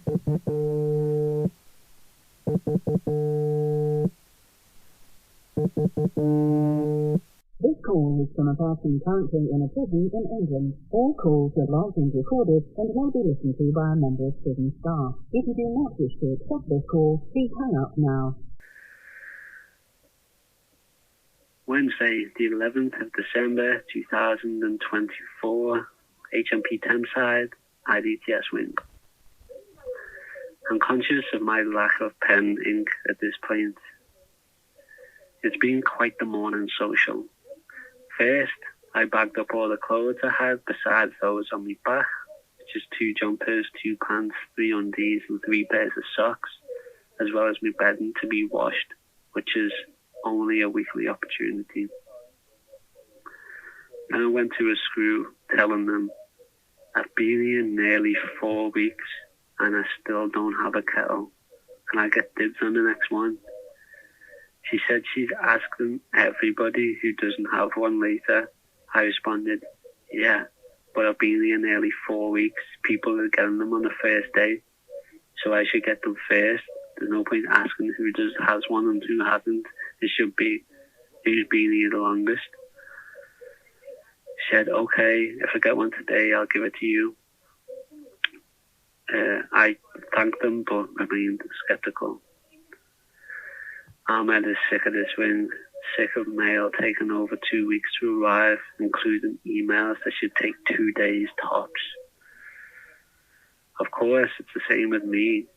This call is from a person currently in a prison in England. All calls are logged and recorded and may be listened to by a member of prison staff. If you do not wish to accept this call, please hang up now. Wednesday, the 11th of December 2024, HMP Thameside, IDTS wing. I'm conscious of my lack of pen ink at this point. It's been quite the morning social. First, I bagged up all the clothes I had besides those on my back, which is 2 jumpers, 2 pants, 3 undies and 3 pairs of socks, as well as my bedding to be washed, which is only a weekly opportunity. Then I went to a screw telling them I've been here nearly 4 weeks and I still don't have a kettle. Can I get dibs on the next one? She said she's asking everybody who doesn't have one later. I responded, yeah, but I've been here nearly 4 weeks. People are getting them on the first day, so I should get them first. There's no point asking who has one and who hasn't. It should be who's been here the longest. She said, okay, if I get one today, I'll give it to you. I thanked them, but remained sceptical. Ahmed is sick of this wing, sick of mail taking over 2 weeks to arrive, including emails that should take 2 days tops. Of course, it's the same with me.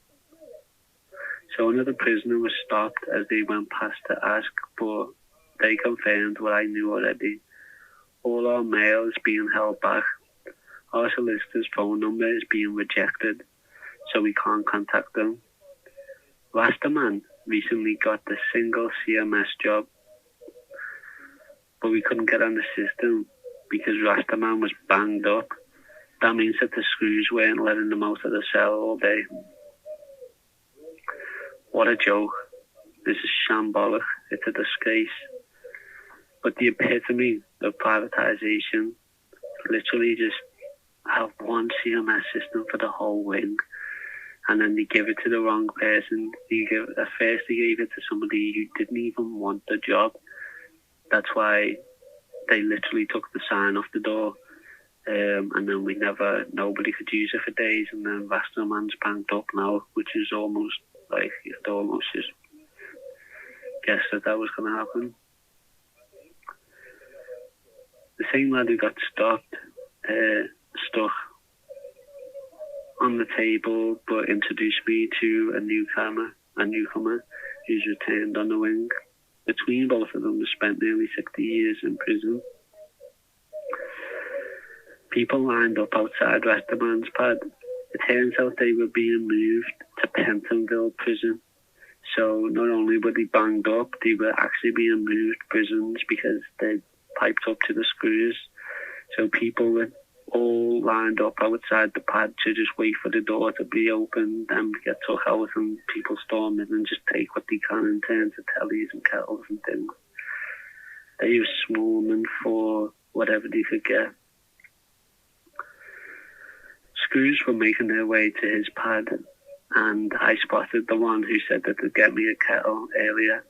So another prisoner was stopped as they went past to ask, but they confirmed what I knew already. All our mail is being held back. Our solicitor's phone number is being rejected, so we can't contact them. Rastaman recently got the single CMS job, but we couldn't get on the system because Rastaman was banged up. That means that the screws weren't letting them out of the cell all day. What a joke. This is shambolic. It's a disgrace. But the epitome of privatisation, literally just have one CMS system for the whole wing, and then they give it to the wrong person. At first they gave it to somebody who didn't even want the job. That's why they literally took the sign off the door, and then nobody could use it for days, and then Rastaman's banked up now, which is almost like you could almost just guess that was going to happen. The same lad who got stuck on the table, but introduced me to a newcomer who's returned on the wing. Between both of them, they spent nearly 60 years in prison. People lined up outside Rastaman's pad. It turns out they were being moved to Pentonville prison. So not only were they banged up, they were actually being moved prisons because they piped up to the screws. So people were all lined up outside the pad to just wait for the door to be opened and get took out, and people storm in and just take what they can in terms of tellies and kettles and things. They were swarming for whatever they could get. Screws were making their way to his pad, and I spotted the one who said that they'd get me a kettle earlier.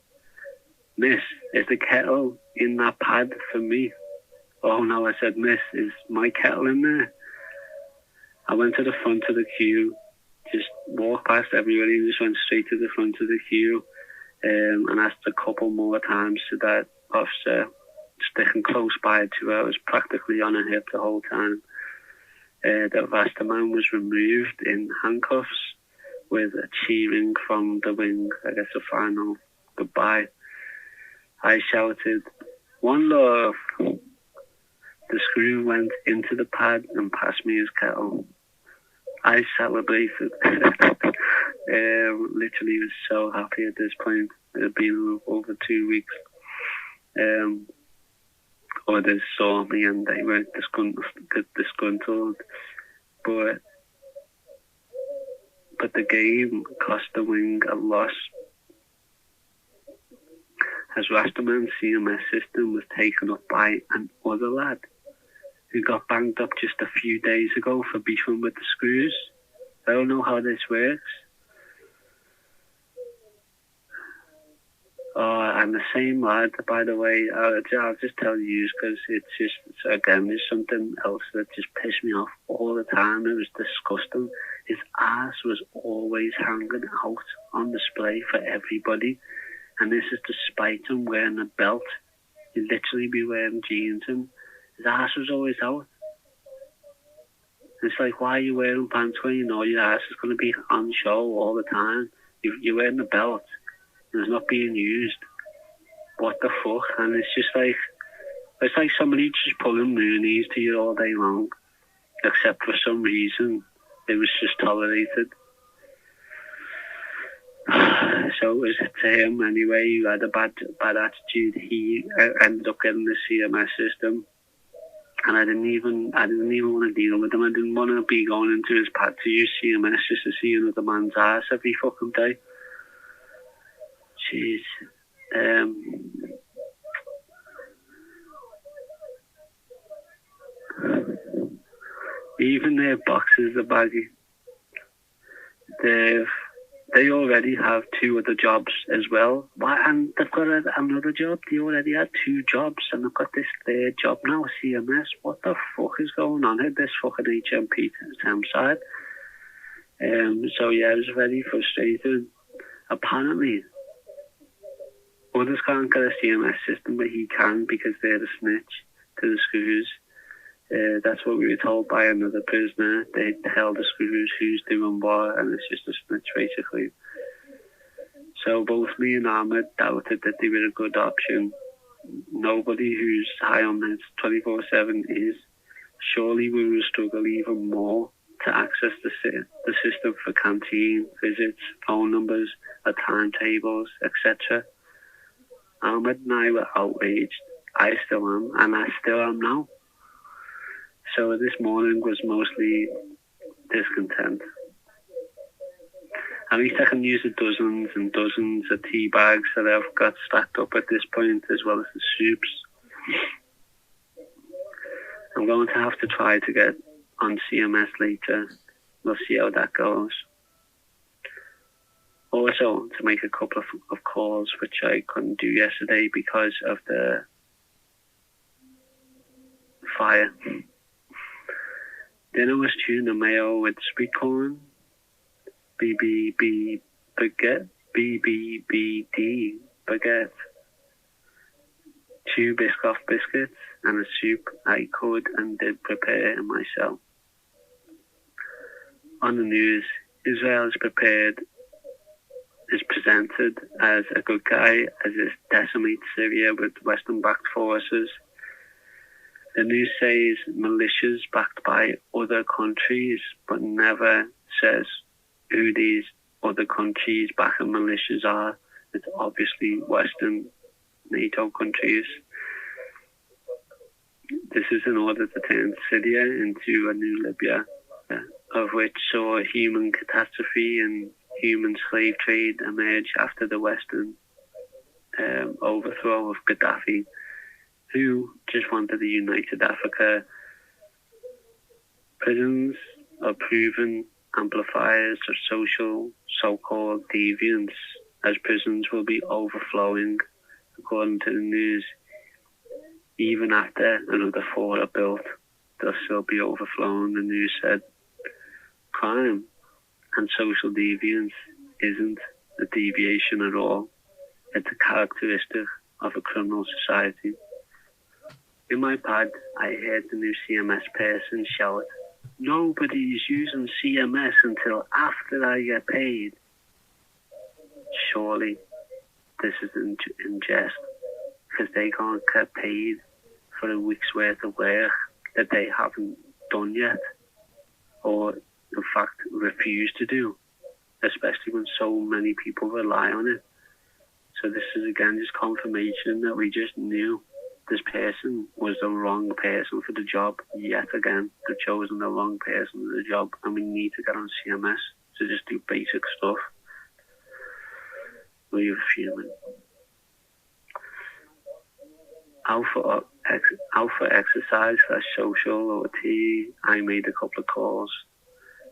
Miss, is the kettle in that pad for me? Oh no, I said, miss, is my kettle in there? I went to the front of the queue, just walked past everybody and just went straight to the front of the queue, and asked a couple more times to that officer, sticking close by to her. I was practically on her hip the whole time. That Rastaman was removed in handcuffs with a cheering from the wing, I guess a final goodbye. I shouted, "One love." The screw went into the pad and passed me his kettle. I celebrated. Literally was so happy at this point. It had been over 2 weeks. Others saw me and they were disgruntled. But the game cost the wing a loss, as Rastaman's CMS system was taken up by another lad who got banged up just a few days ago for beefing with the screws. I don't know how this works. Oh, and the same lad, by the way, I'll just tell you because again, there's something else that just pissed me off all the time. It was disgusting. His ass was always hanging out on display for everybody. And this is despite him wearing a belt. He'd literally be wearing jeans and his ass was always out. It's like, why are you wearing pants when you know your ass is going to be on show all the time? You're wearing a belt and it's not being used. What the fuck? And it's like somebody just pulling moonies to you all day long. Except for some reason, it was just tolerated. So it was to him anyway, who had a bad attitude. He ended up getting the CMS system. And I didn't even want to deal with him. I didn't want to be going into his pad to use CMS just to see another man's ass every fucking day. Jeez. Even their boxes are baggy. They already have 2 other jobs as well. Why? And they've got another job. They already had 2 jobs, and they've got this 3rd job now, CMS. What the fuck is going on here? This fucking HMP Thameside. So yeah, it was very frustrating. Apparently, others can't get a CMS system, but he can because they're the snitch to the screws. That's what we were told by another prisoner. They tell the screws who's doing what, and it's just a snitch basically. So both me and Ahmed doubted that they were a good option. Nobody who's high on meds 24/7 is. Surely we will struggle even more to access the system for canteen visits, phone numbers, timetables, etc. Ahmed and I were outraged. I still am, and I still am now. So this morning was mostly discontent. At least I can use the dozens and dozens of tea bags that I've got stacked up at this point, as well as the soups. I'm going to have to try to get on CMS later. We'll see how that goes. Also, to make a couple of calls, which I couldn't do yesterday because of the fire. Dinner was tuna mayo with sweet corn, BBB baguette, BBBD baguette, 2 Biscoff biscuits, and a soup I could and did prepare myself. On the news, Israel is presented as a good guy as it decimates Syria with Western-backed forces. The news says militias backed by other countries, but never says who these other countries backing militias are. It's obviously Western NATO countries. This is in order to turn Syria into a new Libya, of which saw human catastrophe and human slave trade emerge after the Western overthrow of Gaddafi, who just wanted a united Africa. Prisons are proven amplifiers of social so-called deviance, as prisons will be overflowing, according to the news. Even after another 4 are built, they'll still be overflowing, the news said. Crime and social deviance isn't a deviation at all. It's a characteristic of a criminal society. In my pad, I heard the new CMS person shout, "Nobody's using CMS until after I get paid." Surely this is in jest, because they can't get paid for a week's worth of work that they haven't done yet, or in fact refuse to do, especially when so many people rely on it. So this is again just confirmation that we just knew this person was the wrong person for the job. Yet again, they've chosen the wrong person for the job, and we need to get on CMS to just do basic stuff. We're fuming. Alpha exercise / social OT. I made a couple of calls.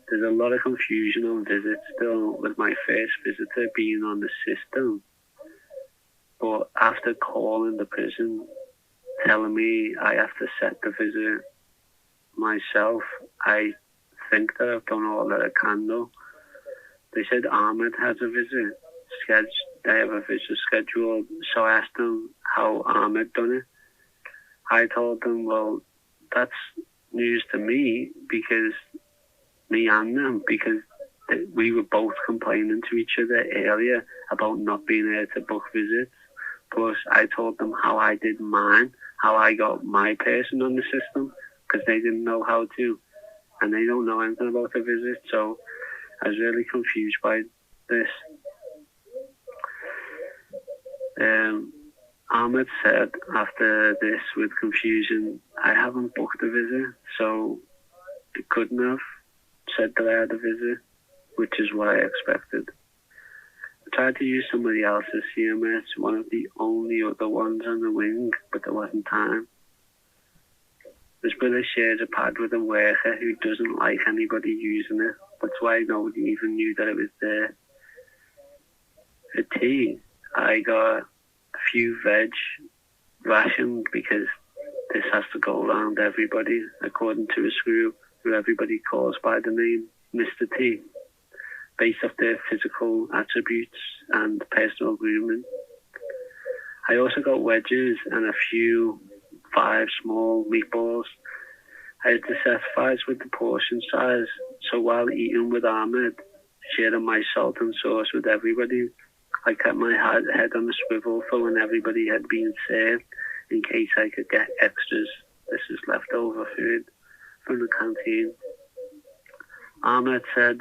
There's a lot of confusion on visits still, with my first visitor being on the system. But after calling the prison, telling me I have to set the visit myself, I think that I've done all that I can do. They said Ahmed has a visit scheduled. They have a visit scheduled, so I asked them how Ahmed done it. I told them, well, that's news to me, because me and them, because we were both complaining to each other earlier about not being able to book visits. Plus, I told them how I did mine, how I got my person on the system, because they didn't know how to, and they don't know anything about the visit, so I was really confused by this. Ahmed said after this with confusion, I haven't booked a visit, so it couldn't have said that I had a visit, which is what I expected. I tried to use somebody else's CMS, one of the only other ones on the wing, but there wasn't time. This brother shares a pad with a worker who doesn't like anybody using it. That's why nobody even knew that it was there. For tea, I got a few veg rationed, because this has to go around everybody, according to a screw who everybody calls by the name Mr. T, based off their physical attributes and personal grooming. I also got wedges and a few 5 small meatballs. I had dissatisfied with the portion size, so while eating with Ahmed, sharing my salt and sauce with everybody, I kept my head on a swivel for when everybody had been served, in case I could get extras. This is leftover food from the canteen. Ahmed said,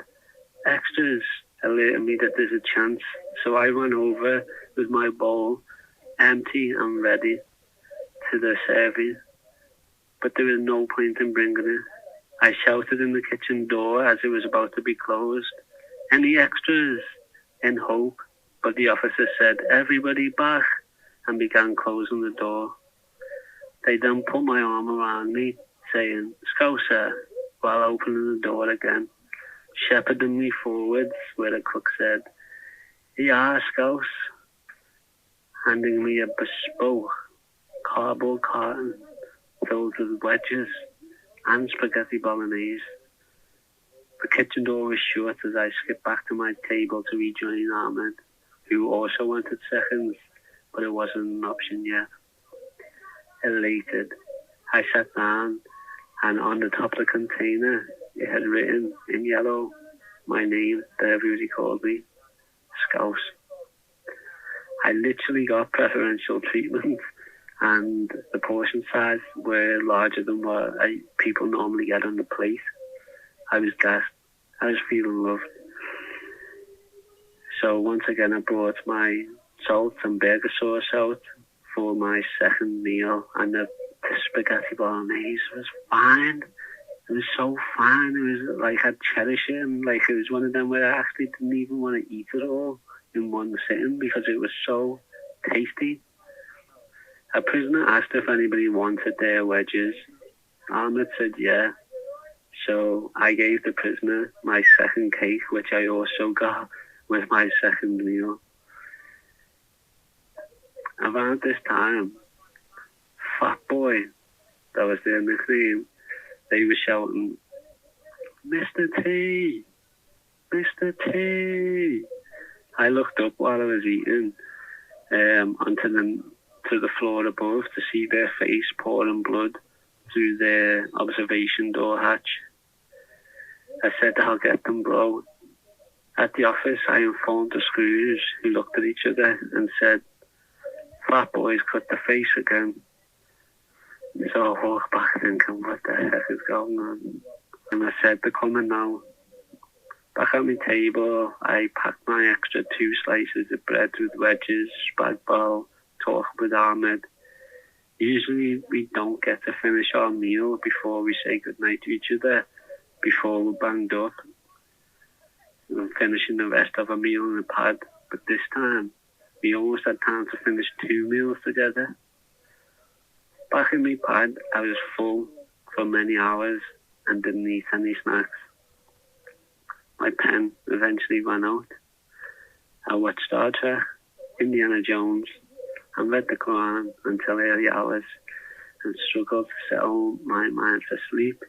extras, alerting me that there's a chance, so I ran over with my bowl, empty and ready, to the serving. But there was no point in bringing it. I shouted in the kitchen door as it was about to be closed, any extras? In hope, but the officer said, everybody back, and began closing the door. They then put my arm around me, saying, Scouser, while opening the door again, shepherding me forwards, where the cook said, yeah, Scouse, handing me a bespoke cardboard carton filled with wedges and spaghetti bolognese. The kitchen door was shut as I skipped back to my table to rejoin Ahmed, who also wanted seconds, but it wasn't an option yet. Elated, I sat down, and on the top of the container, it had written in yellow my name that everybody called me, Scouse. I literally got preferential treatment, and the portion size were larger than what people normally get on the plate. I was gassed. I was feeling loved. So once again, I brought my salt and burger sauce out for my second meal, and the spaghetti bolognese was fine. It was so fine. It was like I'd cherish it, and like it was one of them where I actually didn't even want to eat it all in one sitting because it was so tasty. A prisoner asked if anybody wanted their wedges. Ahmed said yeah. So I gave the prisoner my second cake, which I also got with my second meal. Around this time, Fat Boy, that was their nickname, they were shouting, Mr. T! Mr. T! I looked up while I was eating onto the floor above to see their face pouring blood through their observation door hatch. I said, I'll get them, bro. At the office, I informed the screws, who looked at each other and said, Fat Boy's cut the face again. So I walked back thinking, what the heck is going on? And I said, they're coming now. Back at my table, I packed my extra 2 slices of bread with wedges, spag bol, talking with Ahmed. Usually we don't get to finish our meal before we say goodnight to each other, before we're banged up and finishing the rest of our meal in the pad. But this time, we almost had time to finish 2 meals together. Back in my pad, I was full for many hours and didn't eat any snacks. my pen eventually ran out. I watched Star Trek, Indiana Jones, and read the Quran until early hours and struggled to settle my mind for sleep,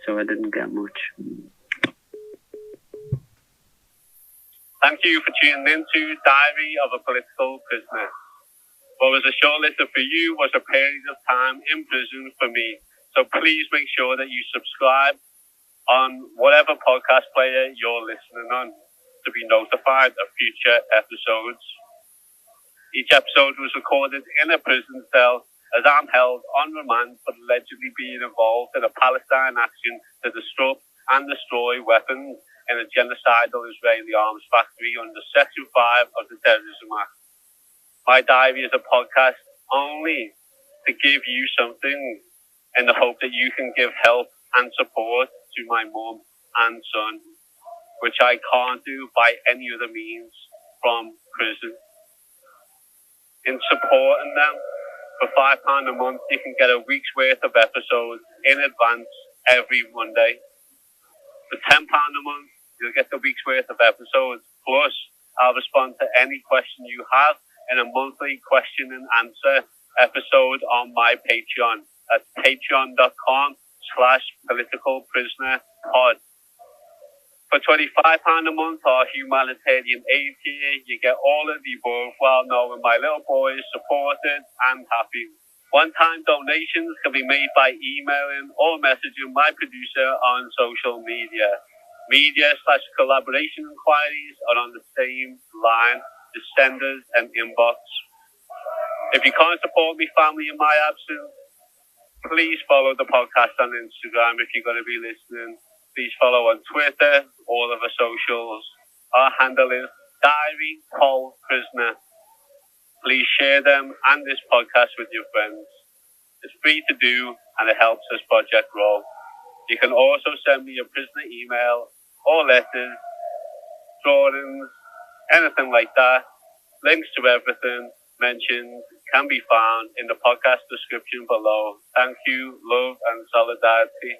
so I didn't get much. Thank you for tuning in to Diary of a Political Prisoner. What was a short list for you was a period of time in prison for me. So please make sure that you subscribe on whatever podcast player you're listening on to be notified of future episodes. Each episode was recorded in a prison cell as I'm held on remand for allegedly being involved in a Palestine action to disrupt and destroy weapons in a genocidal Israeli arms factory under Section 5 of the Terrorism Act. My diary is a podcast only to give you something in the hope that you can give help and support to my mum and son, which I can't do by any other means from prison. In supporting them, for £5 a month, you can get a week's worth of episodes in advance every Monday. For £10 a month, you'll get the week's worth of episodes, plus I'll respond to any question you have in a monthly question and answer episode on my Patreon at patreon.com/politicalprisonerpod. For £25 a month or humanitarian aid tier, you get all of the above while knowing my little boy is supported and happy. One-time donations can be made by emailing or messaging my producer on social media. Media/collaboration inquiries are on the same line as senders and inbox. If you can't support me family in my absence, please follow the podcast on Instagram if you're going to be listening. Please follow on Twitter, all of our socials. Our handle is Diary Pol Prisoner. Please share them and this podcast with your friends. It's free to do and it helps this project grow. You can also send me a prisoner email or letters, drawings, anything like that. Links to everything mentioned can be found in the podcast description below. Thank you, love and solidarity.